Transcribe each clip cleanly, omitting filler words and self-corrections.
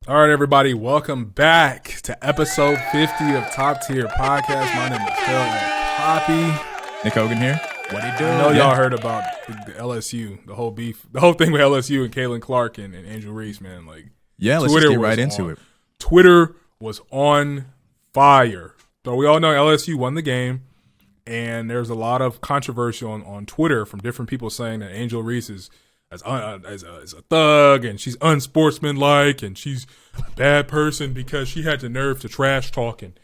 All right, everybody, welcome back to episode 50 of Top Tier Podcast. My name is Phil Poppy. Nick Hogan here. What you doing? I know y'all heard about the LSU, the whole beef, the whole thing with LSU and Caitlin Clarke and Angel Reese, man. Like, yeah, let's just get right into it. Twitter was on fire. So we all know LSU won the game, and there's a lot of controversy on Twitter from different people saying that Angel Reese is as a thug and she's unsportsmanlike and she's a bad person because she had the nerve to trash talk and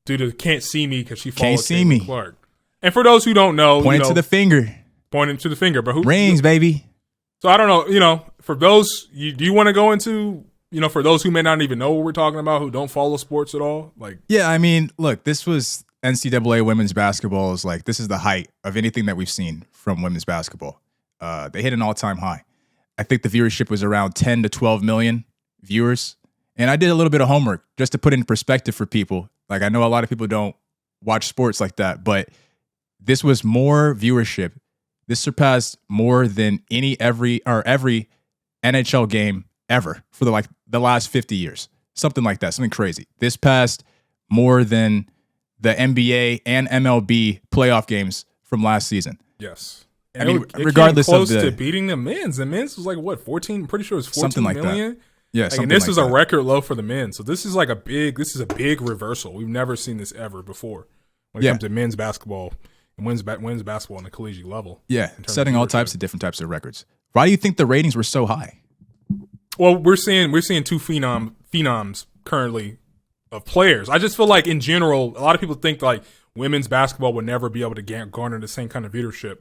do the can't see me because she followed Caitlin Clarke. And for those who don't know, pointing to the finger, but who rings, baby. So I don't know, for those, do you want to go into, for those who may not even know what we're talking about, who don't follow sports at all? Yeah, I mean, look, this was NCAA women's basketball this is the height of anything that we've seen from women's basketball. They hit an all-time high. I think the viewership was around 10 to 12 million viewers. And I did a little bit of homework just to put in perspective for people. Like, I know a lot of people don't watch sports like that, but this was more viewership. This surpassed more than every NHL game ever for the last 50 years. Something like that, something crazy. This passed more than the NBA and MLB playoff games from last season. Yes. I mean, regardless close of to beating the men's. The men's was like what, 14? I'm pretty sure it was 14 something like million. That. Yeah, and this is a record low for the men. So this is a big reversal. We've never seen this ever before when it comes to men's basketball and women's basketball on the collegiate level. Yeah, setting all types of different types of records. Why do you think the ratings were so high? Well, we're seeing two phenoms currently of players. I just feel like in general, a lot of people think like women's basketball would never be able to garner the same kind of viewership.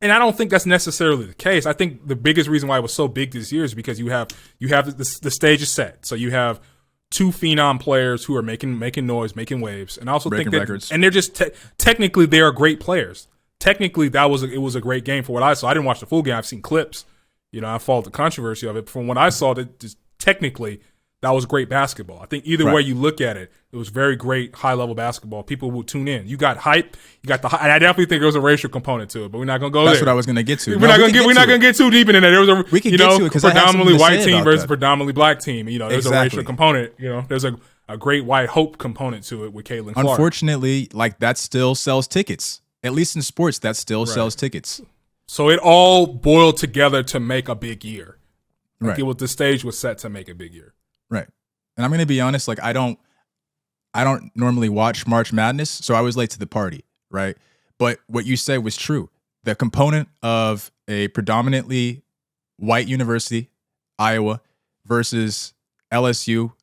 And I don't think that's necessarily the case. I think the biggest reason why it was so big this year is because you have the stage is set. So you have two phenom players who are making noise, making waves, and I also breaking think records. And they're just technically they are great players. Technically, it was a great game for what I saw. I didn't watch the full game. I've seen clips. I followed the controversy of it. From what I saw, that just technically that was great basketball. I think either way you look at it, it was very great high-level basketball. People would tune in. You got hype. You got and I definitely think there was a racial component to it, but we're not going to go there. That's what I was going to get to. We're not going to get too deep into that. There was we can get to it because predominantly white team versus predominantly black team. There's exactly. a racial component. There's a great white hope component to it with Caitlin Clarke. Unfortunately, that still sells tickets. At least in sports, that still sells tickets. So it all boiled together to make a big year. The stage was set to make a big year. Right. And I'm going to be honest, I don't normally watch March Madness, so I was late to the party, right? But what you said was true. The component of a predominantly white university, Iowa, versus LSU,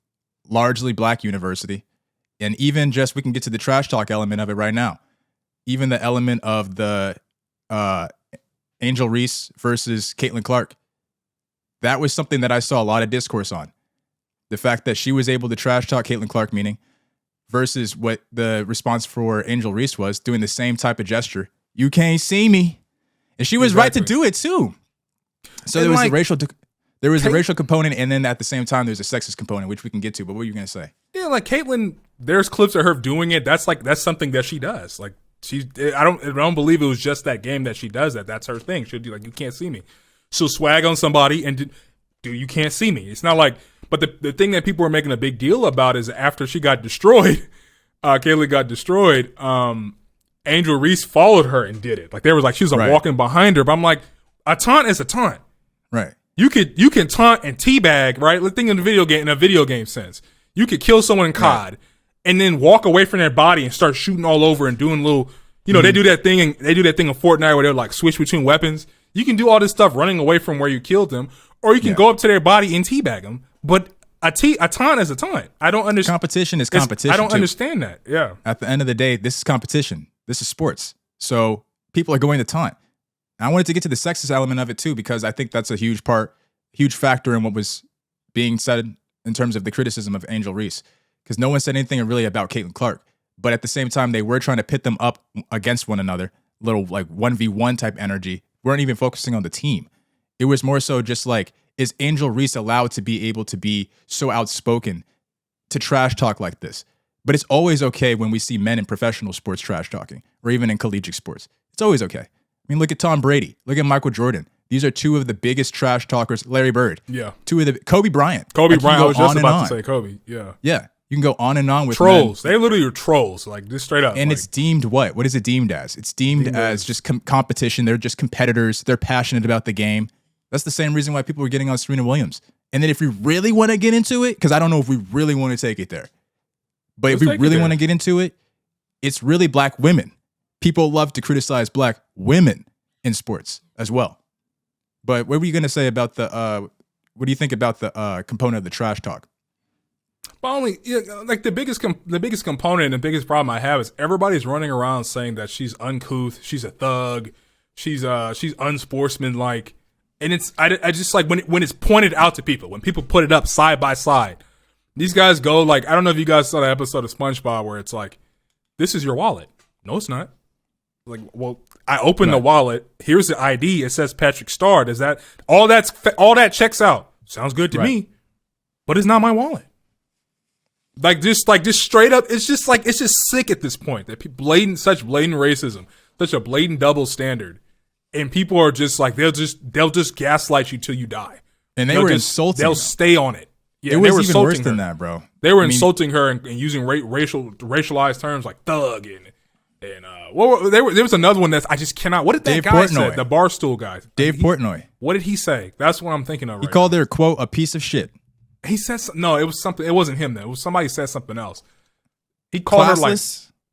largely black university, and even just, we can get to the trash talk element of it right now, even the element of the Angel Reese versus Caitlin Clarke, that was something that I saw a lot of discourse on. The fact that she was able to trash talk Caitlin Clarke, meaning, versus what the response for Angel Reese was, doing the same type of gesture. You can't see me. And she was right to do it too. So there was a racial component, and then at the same time there's a sexist component, which we can get to, but what were you going to say? Yeah, Caitlin, there's clips of her doing it. That's something that she does. I don't believe it was just that game that she does that. That's her thing. She'll do you can't see me. She'll swag on somebody and do you can't see me. It's not like, but the thing that people were making a big deal about is after she got destroyed, Caitlin got destroyed, Angel Reese followed her and did it. There was she was walking behind her, but I'm like, a taunt is a taunt. Right. You can taunt and teabag, right? Let's think in a video game sense. You could kill someone in COD and then walk away from their body and start shooting all over and doing little, they do that thing in Fortnite where they're switch between weapons. You can do all this stuff running away from where you killed them, or you can go up to their body and teabag them. But a taunt is a taunt. I don't understand. Competition is competition. I don't understand that. Yeah. At the end of the day, this is competition. This is sports. So people are going to taunt. And I wanted to get to the sexist element of it too, because I think that's a huge factor in what was being said in terms of the criticism of Angel Reese. Because no one said anything really about Caitlin Clarke. But at the same time, they were trying to pit them up against one another. Little 1v1 type energy. Weren't even focusing on the team. It was more so just is Angel Reese allowed to be able to be so outspoken to trash talk like this? But it's always okay when we see men in professional sports trash talking, or even in collegiate sports. It's always okay. I mean, look at Tom Brady. Look at Michael Jordan. These are two of the biggest trash talkers. Larry Bird. Yeah. Kobe Bryant. Kobe Bryant. I was just about on. to say Kobe. Yeah. Yeah. You can go on and on with trolls. Men. They literally are trolls, like just straight up. And like, it's deemed what? What is it deemed as? It's deemed as just competition. They're just competitors. They're passionate about the game. That's the same reason why people were getting on Serena Williams. And then if we really want to get into it, because I don't know if we really want to take it there, but if we really want to get into it, it's really black women. People love to criticize black women in sports as well. But what were you going to say about what do you think about the component of the trash talk? But only like the biggest component and the biggest problem I have is everybody's running around saying that she's uncouth, she's a thug, she's unsportsmanlike, and I just like when it's pointed out to people, when people put it up side by side, these guys go like, I don't know if you guys saw that episode of SpongeBob where it's like, this is your wallet. No, it's not. Like, well, I opened the wallet. Here's the ID. It says Patrick Starr. Does that all that checks out? Sounds good to me, but it's not my wallet. Like just straight up, it's just sick at this point that such blatant racism, such a blatant double standard, and people are just like they'll just gaslight you till you die. And they were insulting. They'll stay on it. Yeah, it was even worse than that, bro. They were insulting her and using racialized terms like thug and there was another one that I just cannot. What did that guy say? The Barstool guy, Dave Portnoy. What did he say? That's what I'm thinking of. He called her, quote, a piece of shit. He said no. It was something. It wasn't him. Then it was somebody said something else. He called her like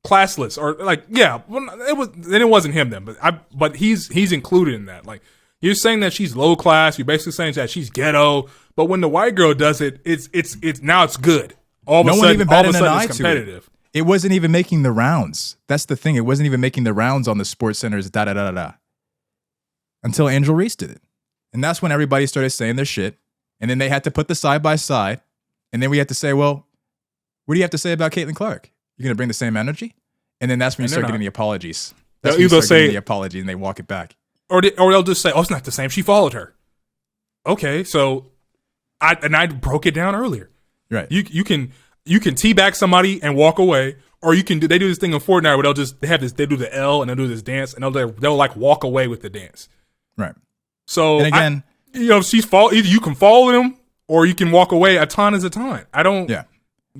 classless or like It was. Then it wasn't him then. But he's included in that. Like you're saying that she's low class. You're basically saying that she's ghetto. But when the white girl does it, it's now it's good. All of a sudden it's competitive. It wasn't even making the rounds. That's the thing. It wasn't even making the rounds on the Sports Center's until Angel Reese did it, and that's when everybody started saying their shit. And then they had to put the side by side. And then we had to say, well, what do you have to say about Caitlin Clarke? You're going to bring the same energy? And then that's when you start getting the apologies. That's when you start getting the apology and they walk it back. Or they'll just say, oh, it's not the same. She followed her. Okay, so I broke it down earlier. Right. You can teabag somebody and walk away. Or they do this thing in Fortnite where they do the L and they'll do this dance and they'll like walk away with the dance. Right. So and again, either you can follow them or you can walk away. A ton is a ton. I don't. Yeah.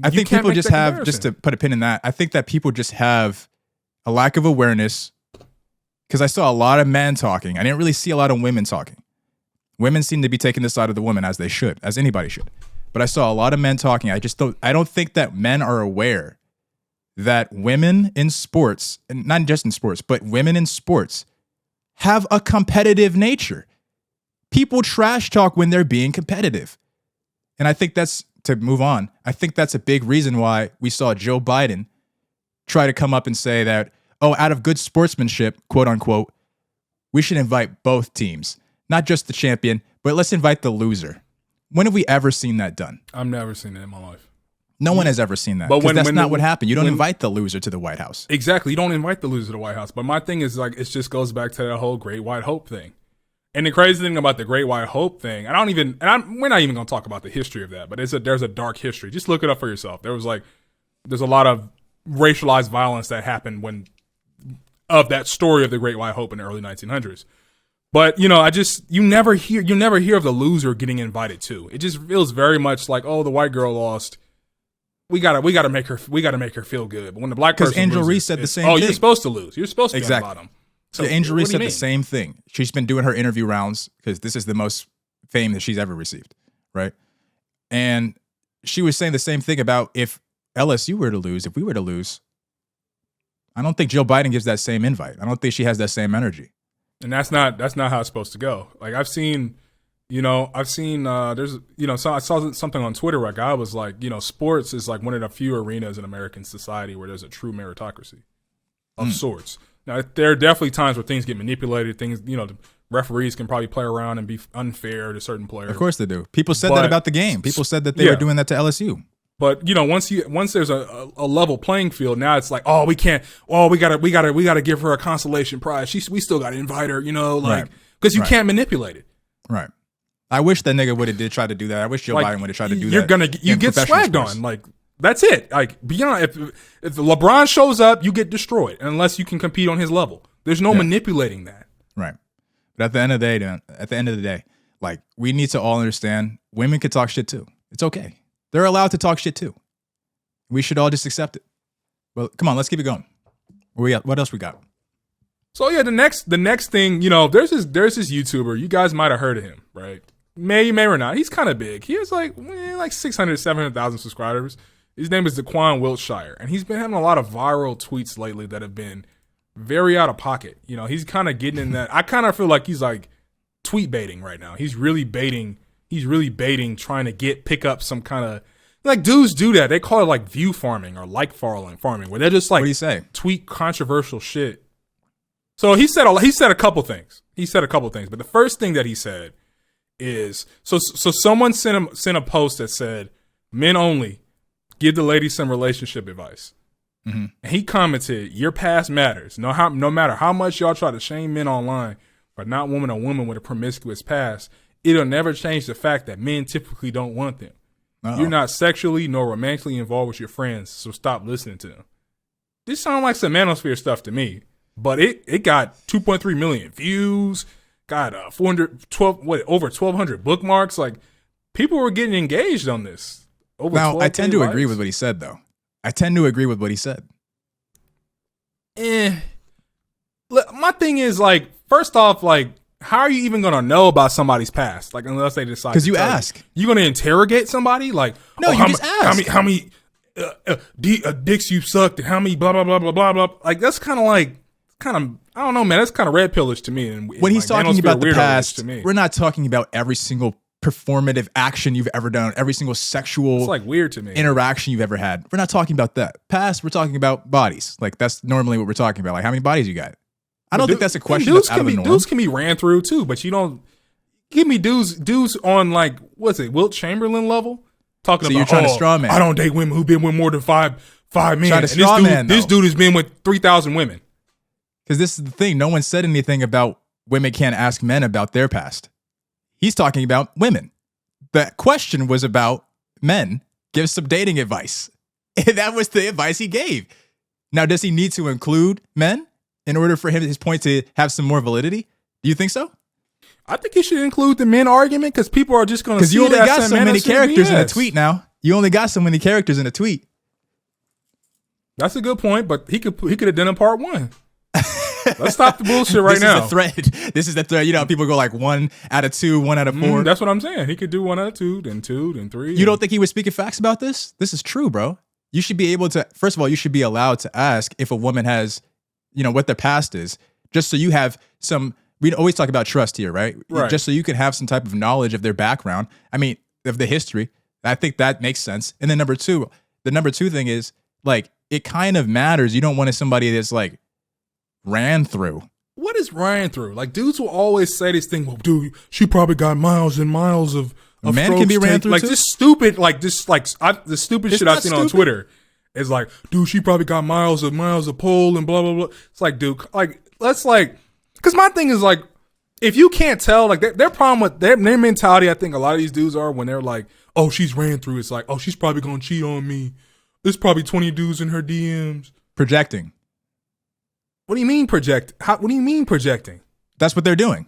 I think people just have, just to put a pin in that, I think that people just have a lack of awareness because I saw a lot of men talking. I didn't really see a lot of women talking. Women seem to be taking the side of the woman as they should, as anybody should. But I saw a lot of men talking. I don't think that men are aware that women in sports, and not just in sports, but women in sports have a competitive nature. People trash talk when they're being competitive. And I think that's, to move on, I think that's a big reason why we saw Joe Biden try to come up and say that, oh, out of good sportsmanship, quote unquote, we should invite both teams, not just the champion, but let's invite the loser. When have we ever seen that done? I've never seen that in my life. No one has ever seen that. But that's not what happened. You don't invite the loser to the White House. Exactly. You don't invite the loser to the White House. But my thing is like, it just goes back to that whole Great White Hope thing. And the crazy thing about the Great White Hope thing, we're not even going to talk about the history of that, but there's a dark history. Just look it up for yourself. There's a lot of racialized violence that happened of that story of the Great White Hope in the early 1900s. But you never hear of the loser getting invited to. It just feels very much like, oh, the white girl lost. We gotta make her feel good. But when the black person, because Angel Reese said the same thing. Oh, you're supposed to lose. You're supposed to be on the bottom. So Angel Reese said the same thing. She's been doing her interview rounds because this is the most fame that she's ever received, right? And she was saying the same thing about if LSU were to lose, if we were to lose, I don't think Joe Biden gives that same invite. I don't think she has that same energy. And that's not how it's supposed to go. Like I saw something on Twitter where a guy was like, sports is like one of the few arenas in American society where there's a true meritocracy of sorts. Now, there are definitely times where things get manipulated. Things, the referees can probably play around and be unfair to certain players. Of course they do. People said that about the game. People said that they were doing that to LSU. But once there's a level playing field, now it's like, oh, we can't. Oh, we gotta give her a consolation prize. We still gotta invite her. Because you can't manipulate it. Right. I wish that nigga would have tried to do that. I wish Joe Biden would have tried to do that. You get swagged on. Like that's it. Like beyond if LeBron shows up, you get destroyed unless you can compete on his level. There's no manipulating that. Right. But at the end of the day, like, we need to all understand women can talk shit too. It's okay. They're allowed to talk shit too. We should all just accept it. Well, come on, let's keep it going. What else we got? So yeah, the next thing, there's this YouTuber. You guys might have heard of him, right? May or not. He's kind of big. He has like 600, 700,000 subscribers. His name is Daquan Wiltshire, and he's been having a lot of viral tweets lately that have been very out of pocket. He's kind of getting in that. I kind of feel like he's like tweet baiting right now. He's really baiting, trying to pick up some kind of, like, dudes do that. They call it like view farming or like farming, where they're just like, what do you say? Tweet controversial shit. So he said a couple things. But the first thing that he said is, so someone sent a post that said, "Men only, give the ladies some relationship advice." Mm-hmm. And he commented, "Your past matters. No matter how much y'all try to shame men online for not wanting a woman with a promiscuous past, it'll never change the fact that men typically don't want them. Uh-oh. You're not sexually nor romantically involved with your friends, so stop listening to them." This sounds like some manosphere stuff to me, but it got 2.3 million views, got over 1,200 bookmarks. Like, people were getting engaged on this. Now, I tend to agree with what he said, though. My thing is, like, first off, like, how are you even going to know about somebody's past? Like, unless they decide. Because you ask. You going to interrogate somebody? Like, no, you just ask. How many dicks you sucked and how many blah, blah, blah, blah, blah, blah. Like, that's kind of I don't know, man. That's kind of red pillish to me. And when he's talking about the past, we're not talking about every single performative action you've ever done, every single sexual, it's like weird to me, interaction you've ever had. We're not talking about that. Past, we're talking about bodies. Like, that's normally what we're talking about. Like, how many bodies you got? I don't think that's a question that's out of the norm. Dudes can be ran through too, but you don't give me dudes on, like, what's it, Wilt Chamberlain level? Talking so about, you're trying to straw man. I don't date women who've been with more than five men. Trying to straw man, this dude has been with 3,000 women. Because this is the thing. No one said anything about women can't ask men about their past. He's talking about women. The question was about men. Give some dating advice. And that was the advice he gave. Now, does he need to include men in order for his point to have some more validity? Do you think so? I think he should include the men argument, because people are just going to see that. Because you only got so many characters in a tweet now. You only got so many characters in a tweet. That's a good point, but he could have done a part one. Let's stop the bullshit right now. This is the thread. You know, people go like 1 out of 2, 1 out of 4. That's what I'm saying. He could do 1 out of 2, then 2, then 3. You don't think he was speaking facts about this? This is true, bro. You should be able to, first of all, you should be allowed to ask if a woman has, what their past is, just so you have some, we always talk about trust here, right? Just so you can have some type of knowledge of their background. I mean, of the history. I think that makes sense. And then the number two thing is, like, it kind of matters. You don't want somebody that's like, ran through. What is ran through? Like, dudes will always say this thing, well, dude, she probably got miles and miles of man can be ran through, like, too? this stupid, like, this, like, the stupid shit I've seen on Twitter is like, dude, she probably got miles of pole and blah blah blah. It's like, dude, like, let's, like, because my thing is, like, if you can't tell, like, their problem with their mentality, I think a lot of these dudes are, when they're like, oh, she's ran through, it's like, oh, she's probably gonna cheat on me. There's probably 20 dudes in her DMs. Projecting. What do you mean project? What do you mean projecting? That's what they're doing.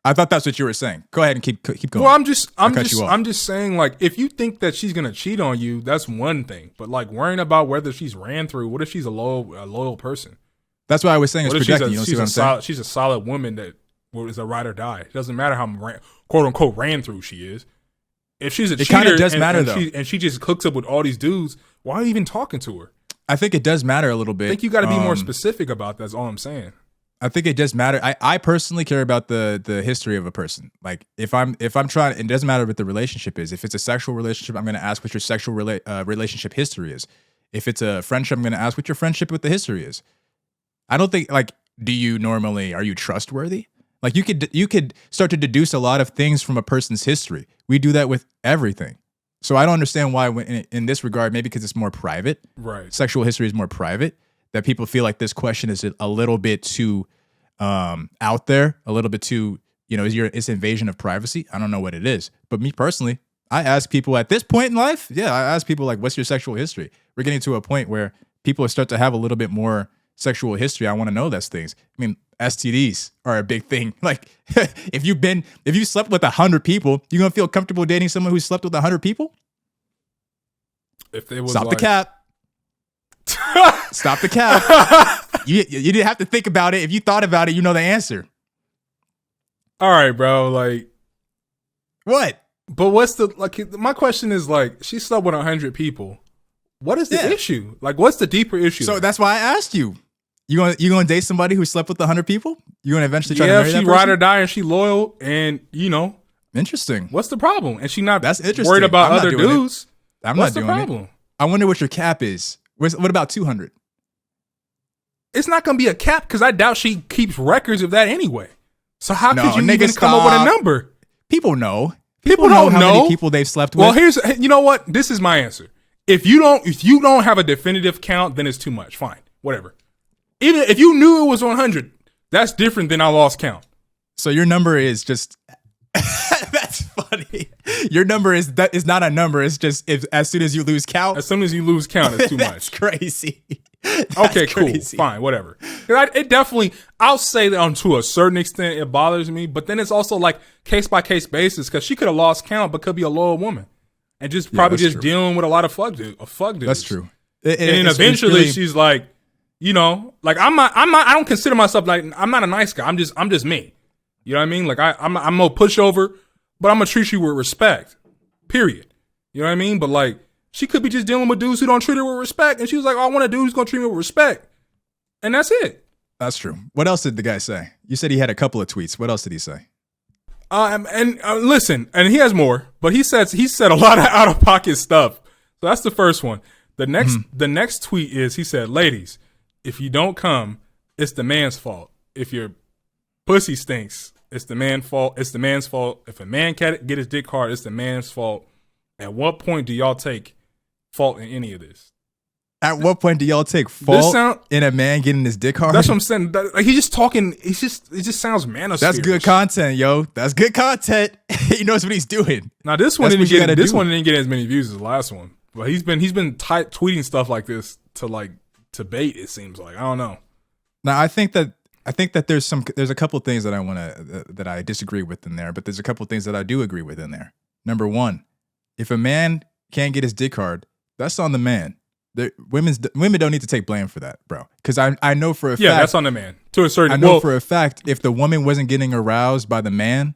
I thought that's what you were saying. Go ahead and keep going. Well, I'm just saying, like, if you think that she's gonna cheat on you, that's one thing. But, like, worrying about whether she's ran through, what if she's a loyal person? That's what I was saying. Is projecting. She's a solid woman that is a ride or die. It doesn't matter how quote unquote ran through she is. If she's a cheater, kind of does matter though. She just hooks up with all these dudes, why are you even talking to her? I think it does matter a little bit. I think you got to be more specific about that. That's all I'm saying. I think it does matter. I personally care about the history of a person. Like, if I'm trying, it doesn't matter what the relationship is. If it's a sexual relationship, I'm going to ask what your sexual relationship history is. If it's a friendship, I'm going to ask what your friendship with the history is. I don't think, like, are you trustworthy? Like, you could start to deduce a lot of things from a person's history. We do that with everything. So I don't understand why in this regard, maybe because it's more private. Right. Sexual history is more private, that people feel like this question is a little bit too out there, a little bit too, it's invasion of privacy. I don't know what it is. But me personally, I ask people at this point in life, I ask people, like, what's your sexual history? We're getting to a point where people start to have a little bit more sexual history. I want to know those things. I mean, STDs are a big thing. Like, if you slept with 100 people, you gonna feel comfortable dating someone who slept with 100 people? If it was Stop like, the cap. Stop the cap. You didn't have to think about it. If you thought about it, you know the answer. all right, bro. Like, What? but what's the like? My question is like, she slept with 100 people. What is the Yeah. issue? Like, what's the deeper issue? So there? that's why I asked you. You gonna date somebody who slept with 100 people? You gonna eventually try to yeah, marry if that she person? ride or die and she loyal, and Interesting. what's the problem? And she not That's interesting. worried about I'm not other doing it. dudes. I'm What's not the doing problem? it. I wonder what your cap is. What about 200? It's not gonna be a cap because I doubt she keeps records of that anyway. So how No, could you nigga, even come up with a stop. number? People know. People don't how know. many people they've slept with. Well, you know what? This is my answer. If you don't have a definitive count, then it's too much. Fine, whatever. Even if you knew it was 100, that's different than I lost count. So your number is just that's funny. Your number is not a number. It's just as soon as you lose count. As soon as you lose count, it's too That's much. crazy. That's Okay, cool, crazy. fine, whatever. 'Cause it definitely, I'll say that to a certain extent, it bothers me. But then it's also like case by case basis because she could have lost count, but could be a loyal woman, and just probably that's just true. dealing with a lot of fuck dudes. That's true. And then eventually she's like, like I don't consider myself like, I'm not a nice guy. I'm just me. You know what I mean? Like I'm no pushover, but I'm gonna treat you with respect. Period. You know what I mean? But like, she could be just dealing with dudes who don't treat her with respect, and she was like, "Oh, I want a dude who's gonna treat me with respect," and that's it. That's true. What else did the guy say? You said he had a couple of tweets. What else did he say? Listen, and he has more, but he said a lot of out of pocket stuff. So that's the first one. The next tweet is, he said, "Ladies, if you don't come, it's the man's fault. If your pussy stinks, it's the man's fault. It's the man's fault. If a man can't get his dick hard, it's the man's fault. At what point do y'all take fault in any of this?" At what point do y'all take fault in a man getting his dick hard? That's what I'm saying. Like, he's just talking. It just sounds manosphere. That's good content, yo. That's good content. He knows what he's doing. Now this one That's didn't what you get gotta do. one didn't get as many views as the last one. But he's been tweeting stuff like this to bait. It seems like, I don't know. Now I think that there's a couple of things that that I disagree with in there, but there's a couple of things that I do agree with in there. Number one, if a man can't get his dick hard, that's on the man. Women don't need to take blame for that, bro. Because I know for a fact. Yeah, that's on the man to a certain. I know for a fact if the woman wasn't getting aroused by the man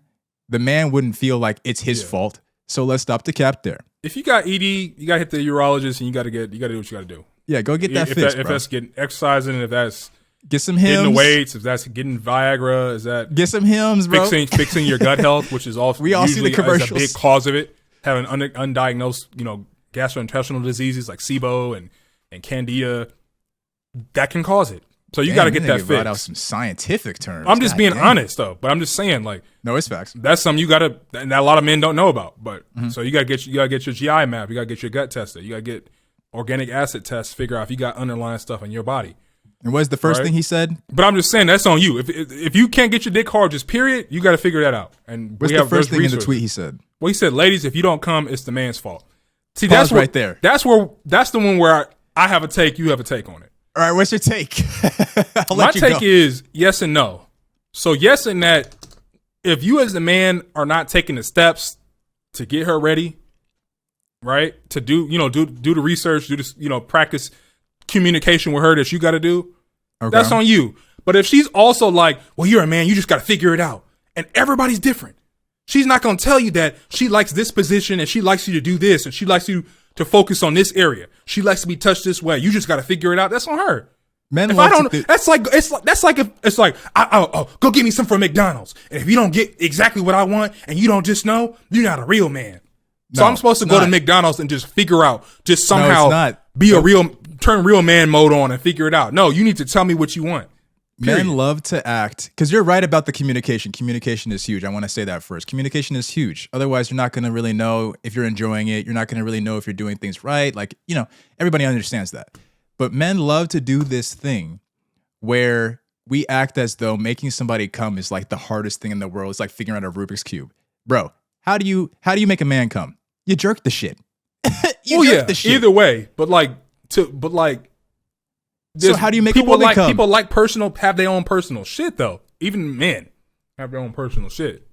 wouldn't feel like it's his fault. So let's stop the cap there. If you got ED, you gotta hit the urologist, and you gotta do what you gotta do. Yeah, go get that fixed, if bro. that's getting exercising, if that's get some hymns, getting the weights, if that's getting Viagra, is that get some hymns, bro. Fixing your gut health, which is also we all see the commercials. A big cause of it. Having undiagnosed, gastrointestinal diseases like SIBO and Candida, that can cause it. So you got to get that fixed. Brought out some scientific terms. I'm just being honest though, but I'm just saying, like, no, it's facts. That's something you gotta, and that a lot of men don't know about. But so you gotta get your GI map, you gotta get your gut tested, you gotta get organic acid tests, figure out if you got underlying stuff in your body. And what's the first thing he said? But I'm just saying that's on you. If you can't get your dick hard, just period, you got to figure that out. And what's the first thing in the tweet he said? Well, he said, "Ladies, if you don't come, it's the man's fault." See, Pause right there. That's the one where I have a take, you have a take on it. All right, what's your take? My take is yes and no. So yes, in that if you as the man are not taking the steps to get her ready, right? To do the research, do this, practice communication with her that you got to do. Okay. That's on you. But if she's also like, well, you're a man, you just got to figure it out. And everybody's different. She's not going to tell you that she likes this position and she likes you to do this and she likes you to focus on this area. She likes to be touched this way. You just got to figure it out. That's on her. Men if I don't, that's like go get me some from McDonald's. And if you don't get exactly what I want and you don't just know, you're not a real man. So I'm supposed to go to McDonald's and just figure out, just somehow turn real man mode on and figure it out. No, you need to tell me what you want. Period. Men love to act, because you're right about the communication. Communication is huge. I want to say that first. Communication is huge. Otherwise, you're not going to really know if you're enjoying it. You're not going to really know if you're doing things right. Like, everybody understands that. But men love to do this thing where we act as though making somebody come is like the hardest thing in the world. It's like figuring out a Rubik's Cube. Bro, how do you make a man come? You jerk the shit. The shit. Either way, but So how do you make people a woman like come? people like have their own personal shit though. Even men have their own personal shit.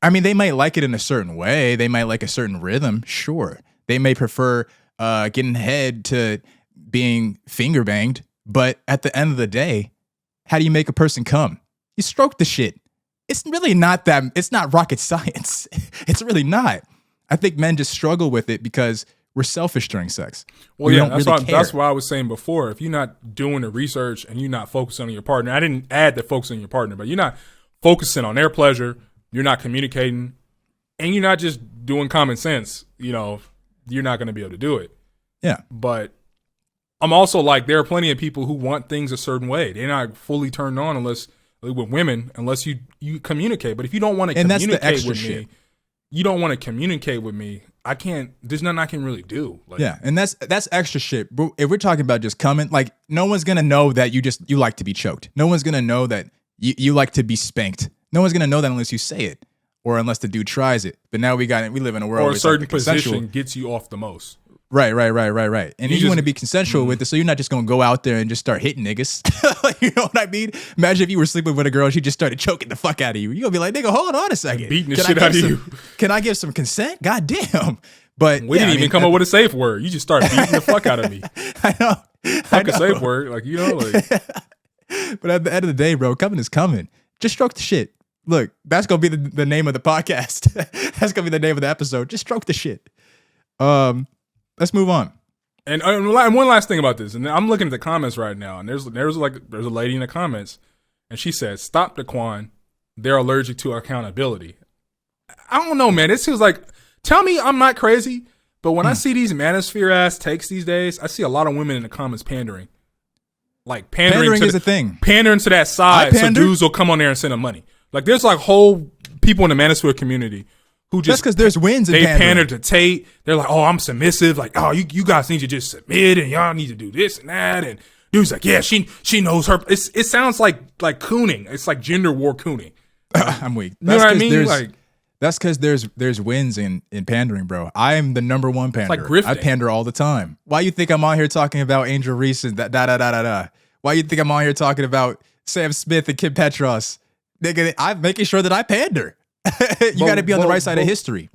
I mean, they might like it in a certain way. They might like a certain rhythm. Sure, they may prefer getting head to being finger banged. But at the end of the day, how do you make a person come? You stroke the shit. It's really not that. It's not rocket science. It's really not. I think men just struggle with it because we're selfish during sex. Well, yeah, that's why I was saying before. If you're not doing the research and you're not focusing on your partner, I didn't add the focusing on your partner, but you're not focusing on their pleasure. You're not communicating, and you're not just doing common sense. You know, you're not going to be able to do it. Yeah, but I'm also like, there are plenty of people who want things a certain way. They're not fully turned on with women unless you communicate. But if you don't want to communicate with me, you don't want to communicate with me. I can't. There's nothing I can really do. Like, yeah, and that's extra shit. But if we're talking about just coming, like, no one's gonna know that you like to be choked. No one's gonna know that you like to be spanked. No one's gonna know that unless you say it or unless the dude tries it. But now we live in a world or where a certain like position gets you off the most. Right. And you want to be consensual with it, so you're not just going to go out there and just start hitting niggas. You know what I mean? Imagine if you were sleeping with a girl and she just started choking the fuck out of you. You're going to be like, nigga, hold on a second. Beating the shit out of you. Can I give some consent? God damn. But we didn't even come up with a safe word. You just started beating the fuck out of me. I know. Fuck a safe word. Like, you know, like. But at the end of the day, bro, coming is coming. Just stroke the shit. Look, that's going to be the name of the podcast. That's going to be the name of the episode. Just stroke the shit. Let's move on. And one last thing about this, and I'm looking at the comments right now, and there's a lady in the comments, and she says, "Stop, Daquan. They're allergic to accountability." I don't know, man. It feels like, tell me I'm not crazy, but when I see these manosphere ass takes these days, I see a lot of women in the comments pandering. Like pandering is a thing. Pandering to that side, so dudes will come on there and send them money. Like there's like whole people in the manosphere community who just, that's because there's wins in they pandering. pander to Tate. They're like, oh, I'm submissive. Like, oh, you guys need to just submit, and y'all need to do this and that. And dude's like, yeah, she knows her. It sounds like cooning. It's like gender war cooning. I'm weak. You know what I mean? Like, that's because there's wins in pandering, bro. I am the number one panderer. It's like grifting. I pander all the time. Why you think I'm on here talking about Angel Reese and da? Why you think I'm on here talking about Sam Smith and Kim Petras? Nigga, I'm making sure that I pander. You got to be on the right side of history.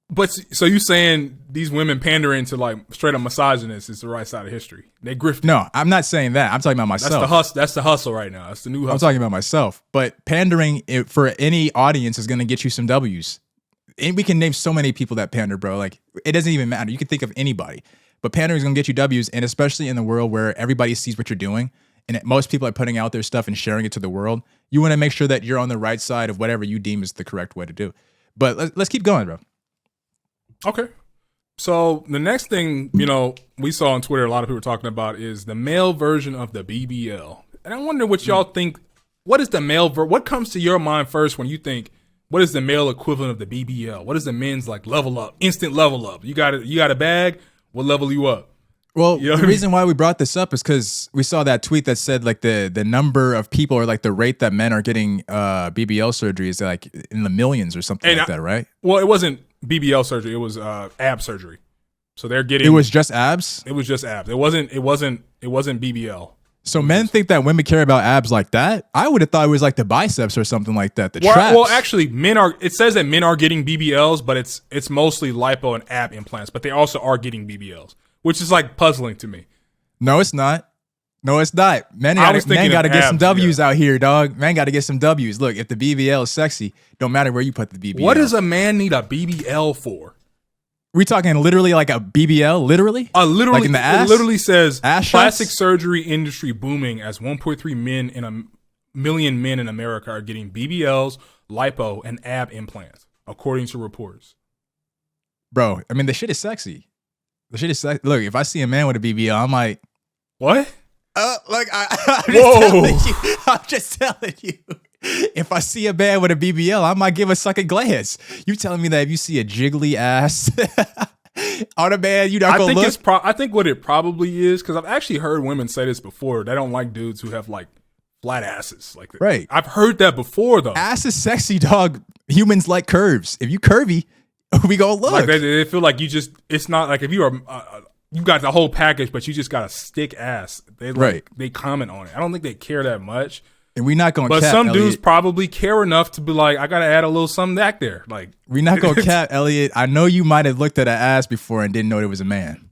But so you saying these women pandering to like straight up misogynists is the right side of history? They grift. No, I'm not saying that. I'm talking about myself. That's the hustle right now. That's the new hustle. I'm talking about myself. But pandering for any audience is going to get you some W's. And we can name so many people that pander, bro. Like, it doesn't even matter. You can think of anybody. But pandering is going to get you W's. And especially in the world where everybody sees what you're doing, and most people are putting out their stuff and sharing it to the world, you want to make sure that you're on the right side of whatever you deem is the correct way to do. But let's keep going, bro. Okay. So the next thing, we saw on Twitter, a lot of people talking about is the male version of the BBL. And I wonder what y'all think. What is the male what comes to your mind first when you think, what is the male equivalent of the BBL? What is the men's like level up, instant level up? You got a bag, we'll level you up. Well, the reason why we brought this up is because we saw that tweet that said like the number of people or like the rate that men are getting BBL surgery is like in the millions or something like that, right? Well, it wasn't BBL surgery; it was ab surgery. So they're getting. It was just abs. It was just abs. It wasn't BBL. So men think that women care about abs like that. I would have thought it was like the biceps or something like that. Traps. Well, actually, it says that men are getting BBLs, but it's mostly lipo and ab implants. But they also are getting BBLs. Which is like puzzling to me. No, it's not. Men got to get some W's out here, dog. Man got to get some W's. Look, if the BBL is sexy, don't matter where you put the BBL. What does a man need a BBL for? We talking literally like a BBL? Literally? Literally. Like in the ass? It literally says ass plastic shots? surgery industry booming as 1.3 million men in America are getting BBLs, lipo, and ab implants, according to reports. Bro, I mean, the shit is sexy. Look, if I see a man with a BBL, I'm like, what? I'm just telling you. If I see a man with a BBL, I might give a second glance. You telling me that if you see a jiggly ass on a man, you're not gonna look? I think what it probably is, because I've actually heard women say this before. They don't like dudes who have like flat asses like that. Right. I've heard that before though. Ass is sexy, dog. Humans like curves. If you curvy, we gonna look. Like they feel like it's not like if you are you got the whole package, but you just got a stick ass. Right. They comment on it. I don't think they care that much. And we're not going to But cap, some Elliot. dudes probably care enough to be like, I got to add a little something back there. Like, We're not going to cap, Elliot. I know you might have looked at an ass before and didn't know it was a man.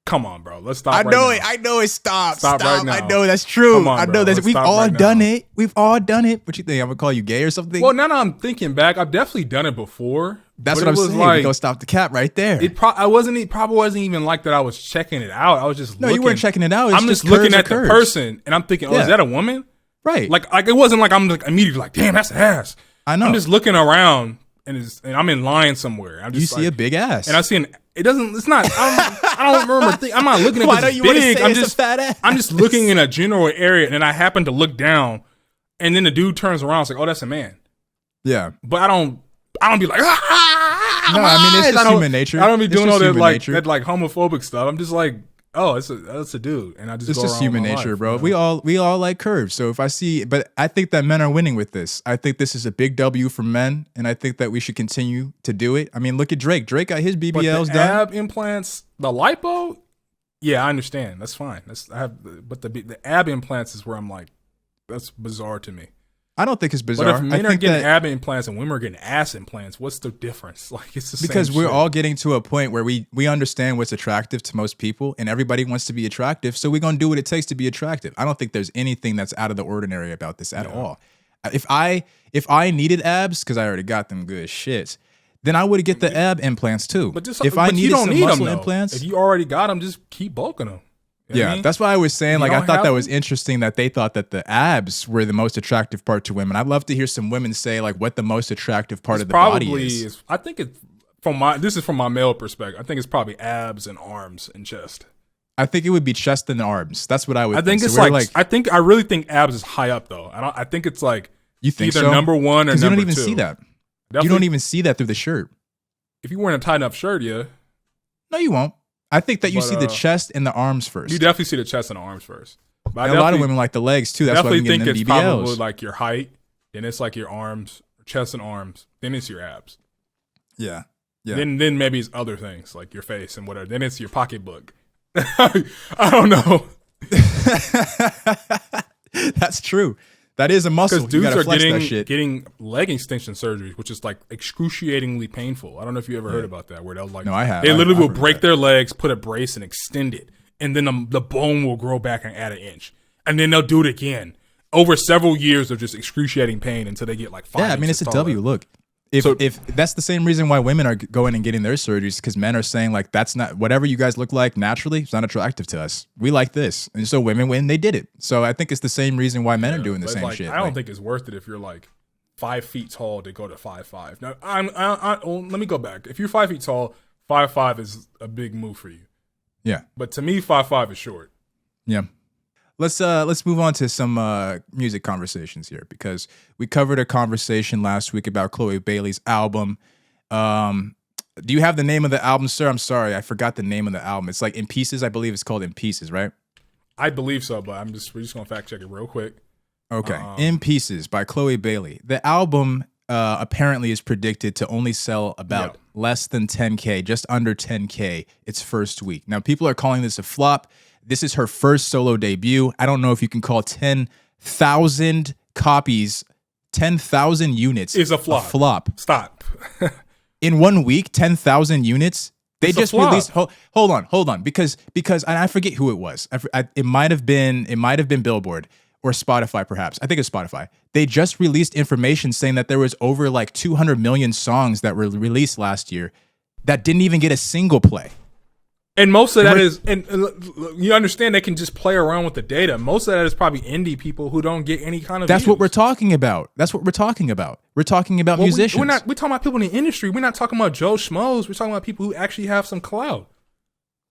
come on, bro. Let's stop. I right know now. it. I know it. Stop. Stop right now. I know that's true. Come on, I know bro. that Let's we've stop all right done now. it. We've all done it. What you think? I'm gonna call you gay or something? Well, now that I'm thinking back, I've definitely done it before. That's but what I'm it was saying. Like, we gonna stop the cap right there. it probably wasn't even like that. I was checking it out. I was just no, looking. you weren't checking it out. It's I'm just curves looking are at the curves. person, and I'm thinking, oh, Yeah. is that a woman? Right. Like it wasn't like I'm like immediately like, damn, that's an ass. I know. I'm just looking around, and I'm in line somewhere. I'm just you see a big ass. and I see it doesn't. It's not. I don't remember. I'm not looking at Why this don't you want to big. say I'm it's just a fat ass? I'm just looking in a general area, and then I happen to look down, and then the dude turns around. It's like, oh, that's a man. Yeah. But I don't be like, No, I mean it's just human nature. I don't be It's doing just all that human like nature. that like homophobic stuff. I'm just like, oh, that's a dude, and I just It's go just around human my nature, life, bro. you know? We all like curves. So if I see, but I think that men are winning with this. I think this is a big W for men, and I think that we should continue to do it. I mean, look at Drake. Drake got his But BBLs the done. ab implants, the lipo, yeah, I understand. That's fine. But the ab implants is where I'm like, that's bizarre to me. I don't think it's bizarre. But if men I are think getting that ab implants and women are getting ass implants, what's the difference? Like it's the same because we're shit. all getting to a point where we understand what's attractive to most people, and everybody wants to be attractive. So we're gonna do what it takes to be attractive. I don't think there's anything that's out of the ordinary about this at all. If I needed abs, because I already got them good shits, then I would get the ab implants too. But just if but I you needed don't some need muscle them, implants, If you already got them, just keep bulking them. You know what I yeah, mean? that's why I was saying, You like, I don't thought have that was them? interesting that they thought that the abs were the most attractive part to women. I'd love to hear some women say, like, what the most attractive part of the body is. I think it's this is from my male perspective. I think it's probably abs and arms and chest. I think it would be chest and arms. That's what I would I think So it's we're I really think abs is high up though. I think it's like you think either so? number one or Because number you don't even two. see that. Definitely, You don't even see that through the shirt. if you're wearing a tight enough shirt, yeah. No, you won't. I think that you But, see the chest and the arms first. You definitely see the chest and the arms first. But I And a lot of definitely- women like the legs too. That's why we definitely get think them it's probably BBLs. like your height, then it's like your arms, chest and arms, then it's your abs. Yeah. Yeah. Then maybe it's other things like your face and whatever. Then it's your pocketbook. I don't know. That's true. That is a muscle. Because You dudes gotta are flex that shit. getting leg extension surgeries, which is like excruciatingly painful. I don't know if you ever heard about that, where they'll like No, I have. they literally I've will heard break that. their legs, put a brace, and extend it, and then the bone will grow back and add an inch, and then they'll do it again over several years of just excruciating pain until they get like 5 Yeah, I mean it's inches a taller. W. Look, So- if that's the same reason why women are going and getting their surgeries, because men are saying like that's not whatever you guys look like naturally, it's not attractive to us. We like this, and so women when they did it. So I think it's the same reason why men are doing the But it's same like, shit. I don't Like, think it's worth it if you're like 5 feet tall to go to 5'5". Now, well, let me go back. If you're 5 feet tall, 5'5" is a big move for you. yeah, But to me, 5'5" is short. yeah. Let's move on to some music conversations here, because we covered a conversation last week about Chloe Bailey's album. Do you have the name of the album, sir? I'm sorry, I forgot the name of the album. It's like In Pieces, I believe it's called In Pieces, right? I believe so, but we're just gonna fact check it real quick. Okay. In Pieces by Chloe Bailey. The album apparently is predicted to only sell about less than 10K, just under 10K its first week. Now, people are calling this a flop. This is her first solo debut. I don't know if you can call 10,000 copies, 10,000 units Is a flop. Stop. In 1 week, 10,000 units. They It's a just flop. released. Hold on, because and I forget who it was. It might have been Billboard or Spotify, perhaps. I think it's Spotify. They just released information saying that there was over like 200 million songs that were released last year that didn't even get a single play. And most of that is, and you understand they can just play around with the data. Most of that is probably indie people who don't get any kind of. That's what views. we're talking about. We're talking about musicians. We're talking about people in the industry. We're not talking about Joe Schmoes. We're talking about people who actually have some clout.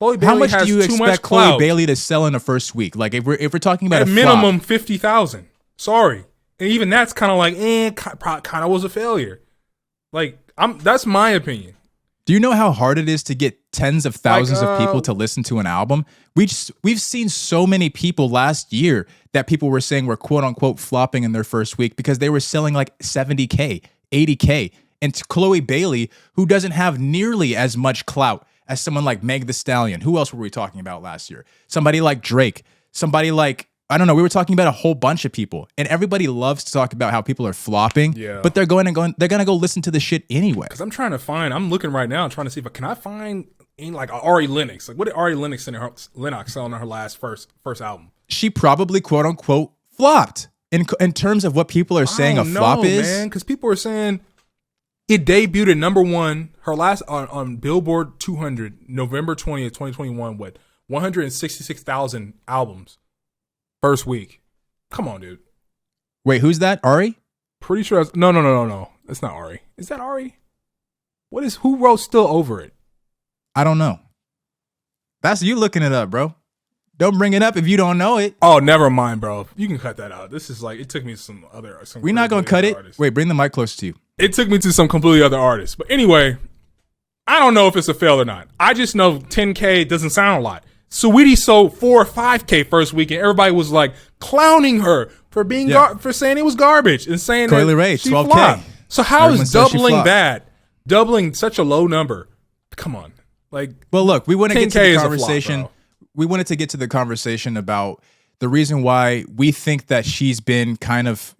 Chloe Bailey How much has do you too much expect Chloe clout. Bailey to sell in the first week? Like if we're talking about At a minimum flop, 50,000. Sorry, and even that's kind of like kind of was a failure. Like that's my opinion. do you know how hard it is to get tens of thousands of people to listen to an album? We've seen so many people last year that people were saying were quote unquote flopping in their first week because they were selling like 70K, 80K. And Chloe Bailey, who doesn't have nearly as much clout as someone like Meg The Stallion. Who else were we talking about last year? Somebody like Drake. Somebody like, I don't know, we were talking about a whole bunch of people. And everybody loves to talk about how people are flopping. Yeah. But they're going to go listen to the shit anyway. Because I'm looking right now and trying to see can I find in like Ari Lennox? Like what did Ari Lennox sell on her last first album? She probably quote unquote flopped in terms of what people are saying a flop is. Man, because people are saying it debuted at number one. Her last on Billboard 200, November 20th, 2021. What 166,000 albums first week. Come on, dude. Wait, who's that? Ari? Pretty sure. No. That's not Ari. Is that Ari? Who wrote Still Over It? I don't know. That's you looking it up, bro. Don't bring it up if you don't know it. Oh, never mind, bro. You can cut that out. This is like, it took me to some We're not going to cut it. Artists. Wait, bring the mic close to you. It took me to some completely other artists. But anyway, I don't know if it's a fail or not. I just know 10K doesn't sound a lot. Saweetie sold 4 or 5K first week, and everybody was like clowning her for being for saying it was garbage and saying Coily that Ray, she 12K. flopped. So how Everyone is doubling such a low number? Come on, like. Well, look, we want to get to 10K the is a flop, conversation. bro. We wanted to get to the conversation about the reason why we think that she's been kind of,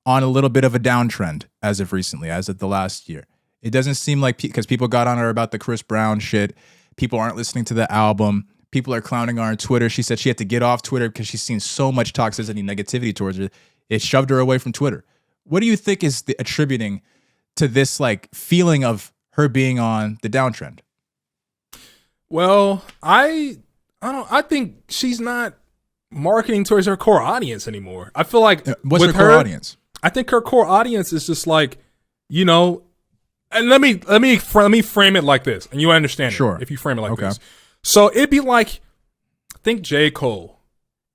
on a little bit of a downtrend as of recently, as of the last year. It doesn't seem like because people got on her about the Chris Brown shit. People aren't listening to the album. People are clowning her on Twitter. She said she had to get off Twitter because she's seen so much toxicity and negativity towards her. It shoved her away from Twitter. What do you think is attributing to this like feeling of her being on the downtrend? Well, I think she's not marketing towards her core audience anymore. I feel like what's her core audience? I think her core audience is just like, and let me frame it like this, and you understand sure. it if you frame it like this. So it'd be like, think J. Cole.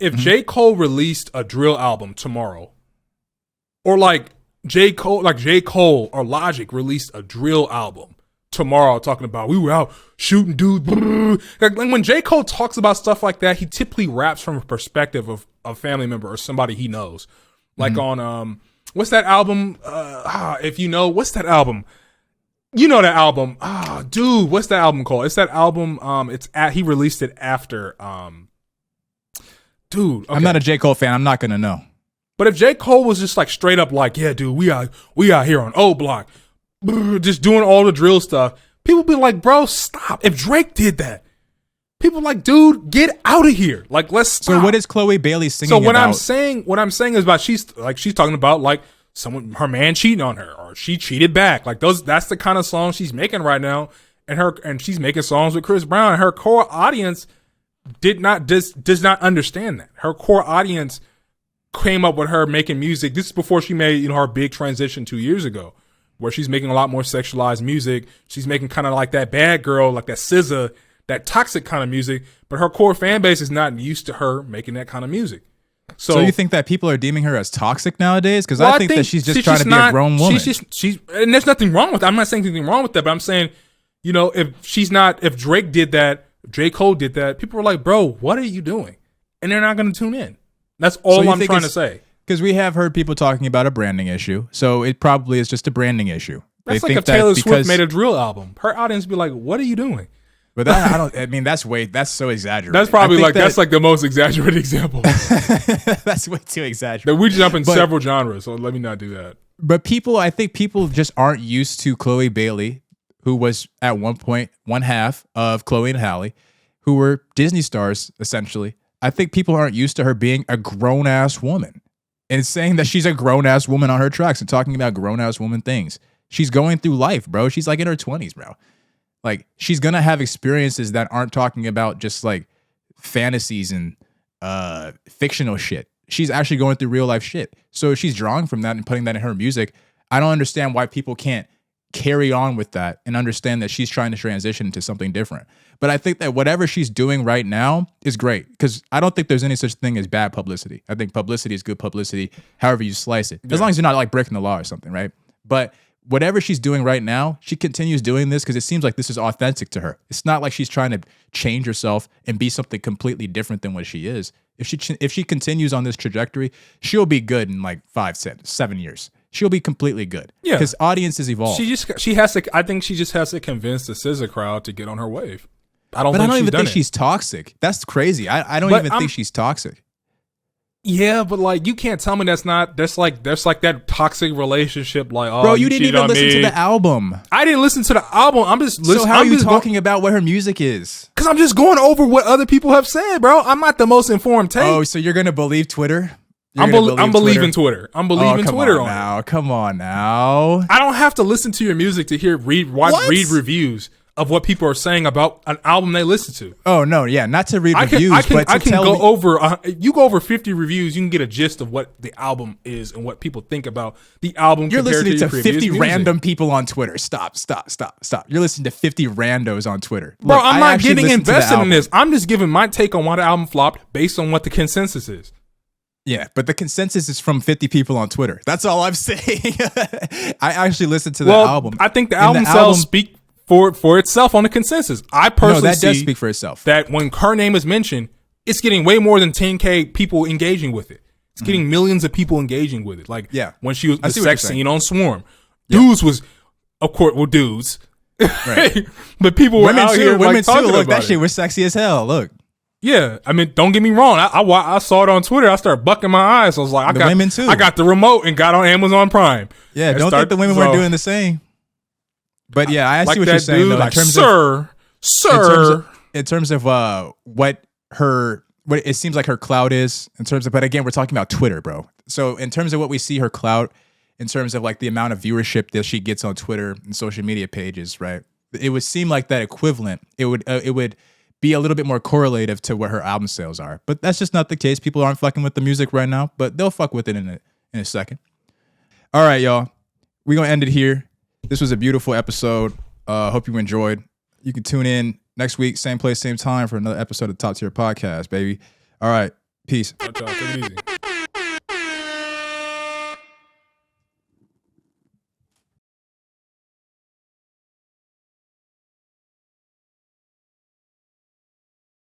If J. Cole released a drill album tomorrow, or like J. Cole or Logic released a drill album tomorrow, talking about we were out shooting dudes. Like when J. Cole talks about stuff like that, he typically raps from a perspective of a family member or somebody he knows. Like on what's that album? If you know, what's that album? You know that album. Dude, what's that album called? It's that album. He released it after. Dude, okay. I'm not a J. Cole fan. I'm not gonna know. But if J. Cole was just like straight up like, yeah, dude, we out here on O Block, just doing all the drill stuff, people be like, bro, stop. If Drake did that, people like, dude, get out of here. Like, let's stop. So what is Chloe Bailey singing about? So what I'm saying is about she's talking about like her man cheating on her or she cheated back. Like that's the kind of song she's making right now. And she's making songs with Chris Brown. Her core audience does not understand that. Her core audience came up with her making music. This is before she made, her big transition 2 years ago, where she's making a lot more sexualized music. She's making kind of like that bad girl, like that SZA, that toxic kind of music. But her core fan base is not used to her making that kind of music. So you think that people are deeming her as toxic nowadays? Because I think that she's just trying to be a grown woman. And there's nothing wrong with that. I'm not saying anything wrong with that, but I'm saying, if Drake did that, J. Cole did that, people were like, bro, what are you doing? And they're not going to tune in. That's all I'm trying to say. Because we have heard people talking about a branding issue. So it probably is just a branding issue. That's like if Taylor Swift made a drill album. Her audience would be like, what are you doing? But that's so exaggerated. That's probably that's like the most exaggerated example. That's way too exaggerated. We jump in several genres, so let me not do that. But I think people just aren't used to Chloe Bailey, who was at one point one half of Chloe and Halle, who were Disney stars, essentially. I think people aren't used to her being a grown-ass woman and saying that she's a grown-ass woman on her tracks and talking about grown-ass woman things. She's going through life, bro. She's like in her 20s, bro. Like, she's going to have experiences that aren't talking about just like fantasies and fictional shit. She's actually going through real life shit. So if she's drawing from that and putting that in her music, I don't understand why people can't carry on with that and understand that she's trying to transition into something different. But I think that whatever she's doing right now is great, because I don't think there's any such thing as bad publicity. I think publicity is good publicity, however you slice it. As long as you're not like breaking the law or something, right? But whatever she's doing right now, she continues doing this because it seems like this is authentic to her. It's not like she's trying to change herself and be something completely different than what she is. If she continues on this trajectory, she'll be good in like 5, 7 years. she'll be completely good. Yeah. Because audiences evolve. I think she just has to convince the SZA crowd to get on her wave. I don't even think she's toxic. That's crazy. I don't even think she's toxic. Yeah, but like you can't tell me that's like that toxic relationship. Like, oh, bro, you didn't even listen to the album. I didn't listen to the album. I'm just listening. So how are you talking about what her music is? Because I'm just going over what other people have said, bro. I'm not the most informed take. Oh, so you're gonna believe Twitter? I'm believing Twitter. I'm believing Twitter on now. Come on now. I don't have to listen to your music to read reviews of what people are saying about an album they listen to. Oh no, yeah, not to read reviews, but I can go over. You go over 50 reviews, you can get a gist of what the album is and what people think about the album. You're listening to 50 music. random people on Twitter. Stop. You're listening to 50 randos on Twitter. Bro, I'm not getting invested in this. I'm just giving my take on why the album flopped based on what the consensus is. Yeah, but the consensus is from 50 people on Twitter. That's all I'm saying. I actually listened to the album. I think the album sales speak for itself on the consensus. I personally that does speak for itself. That when her name is mentioned, it's getting way more than 10K people engaging with it. It's getting millions of people engaging with it. Like when she was the sex scene on Swarm, dudes was, of course, dudes, right? But people were out here women too. Talking Look, about that shit was sexy as hell. Look. Yeah, I mean, don't get me wrong. I saw it on Twitter. I started bucking my eyes. I was like, women too. I got the remote and got on Amazon Prime. Yeah, don't think the women weren't doing the same. But yeah, I see what you're saying. Though, like, in terms of what it seems like her clout is, in terms of, but again, we're talking about Twitter, bro. So in terms of what we see her clout, in terms of like the amount of viewership that she gets on Twitter and social media pages, right? It would seem like that equivalent. It would be a little bit more correlative to what her album sales are. But that's just not the case. People aren't fucking with the music right now, but they'll fuck with it in a second. All right, y'all. We're going to end it here. This was a beautiful episode. Hope you enjoyed. You can tune in next week, same place, same time for another episode of Top Tier Podcast, baby. All right. Peace. Take it easy.